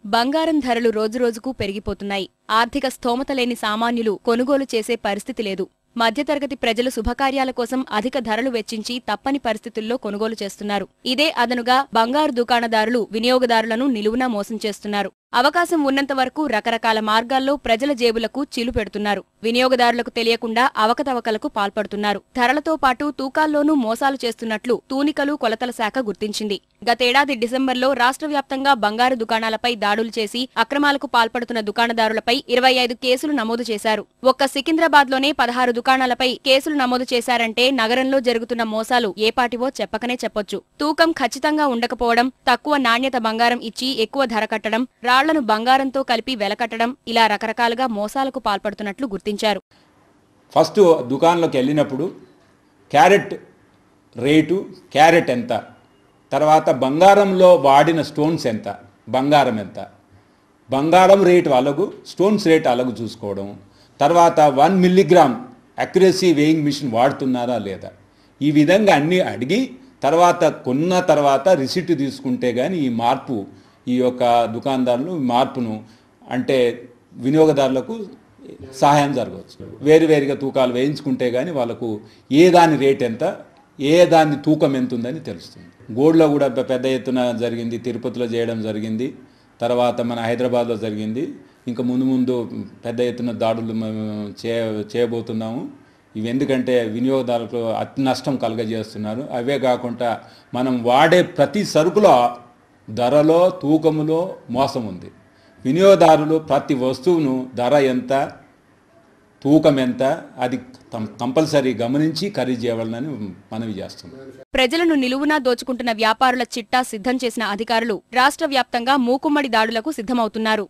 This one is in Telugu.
బంగారం ధరలు రోజురోజుకు పెరిగిపోతున్నాయి. ఆర్థిక స్థోమత లేని సామాన్యులు కొనుగోలు చేసే పరిస్థితి లేదు. మధ్యతరగతి ప్రజలు శుభకార్యాల కోసం అధిక ధరలు వెచ్చించి తప్పని పరిస్థితుల్లో కొనుగోలు చేస్తున్నారు. ఇదే అదనుగా బంగారు దుకాణదారులు వినియోగదారులను నిలువునా మోసం చేస్తున్నారు. అవకాశం ఉన్నంత వరకు రకరకాల మార్గాల్లో ప్రజల జేబులకు చిల్లు పెడుతున్నారు. వినియోగదారులకు తెలియకుండా అవకతవకలకు పాల్పడుతున్నారు. ధరలతో పాటు తూకాల్లోనూ మోసాలు చేస్తున్నట్లు తూనికలు కొలతల శాఖ గుర్తించింది. గతేడాది డిసెంబర్లో రాష్ట్ర వ్యాప్తంగా బంగారు దుకాణాలపై దాడులు చేసి అక్రమాలకు పాల్పడుతున్న దుకాణదారులపై 25 కేసులు నమోదు చేశారు. ఒక్క సికింద్రాబాద్లోనే 16 దుకాణాలపై కేసులు నమోదు చేశారంటే నగరంలో జరుగుతున్న మోసాలు ఏపాటివో చెప్పకనే చెప్పొచ్చు. తూకం ఖచ్చితంగా ఉండకపోవడం, తక్కువ నాణ్యత బంగారం ఇచ్చి ఎక్కువ ధర కట్టడం, రాళ్లను బంగారంతో కలిపి వెలకట్టడం, ఇలా రకరకాలుగా మోసాలకు పాల్పడుతున్నట్లు గుర్తించారు. ఫస్ట్ దుకాణంలోకి వెళ్ళినప్పుడు క్యారెట్ రేటు, క్యారెట్ ఎంత, తర్వాత బంగారంలో వాడిన స్టోన్స్ ఎంత, బంగారం ఎంత, బంగారం రేటు అలగు, స్టోన్స్ రేటు అలగు చూసుకోవడం, తర్వాత 1 మిల్లీగ్రామ్ అక్యురసీ వేయింగ్ మిషన్ వాడుతున్నారా లేదా, ఈ విధంగా అన్నీ అడిగి తర్వాత కొన్న తర్వాత రిసిప్ట్ తీసుకుంటే కానీ ఈ మార్పు, ఈ యొక్క దుకాణదారులు మార్పును అంటే వినియోగదారులకు సహాయం జరగవచ్చు. వేరువేరుగా తూకాలు వేయించుకుంటే కానీ వాళ్ళకు ఏ దాని రేట్ ఎంత, ఏ దాని తూకం ఎంత ఉందని తెలుస్తుంది. గోల్డ్లో కూడా పెద్ద ఎత్తున జరిగింది, తిరుపతిలో చేయడం జరిగింది, తర్వాత మన హైదరాబాద్లో జరిగింది. ఇంకా ముందు పెద్ద ఎత్తున దాడులు చేయబోతున్నాము. ఇవి ఎందుకంటే వినియోగదారులకు అతి నష్టం కలుగజేస్తున్నారు. అవే కాకుండా మనం వాడే ప్రతి సరుకులో ధరలో, తూకములో మోసం ఉంది. వినియోగదారులు ప్రతి వస్తువును ధర ఎంత, తూకం ఎంత, అది కంపల్సరీ గమనించి ఖరీదు చేయవాలని మనవి చేస్తున్నాం. ప్రజలను నిలువునా దోచుకుంటున్న వ్యాపారుల చిట్టా సిద్ధం చేసిన అధికారులు రాష్ట్ర వ్యాప్తంగా మూకుమ్మడి దాడులకు సిద్ధమవుతున్నారు.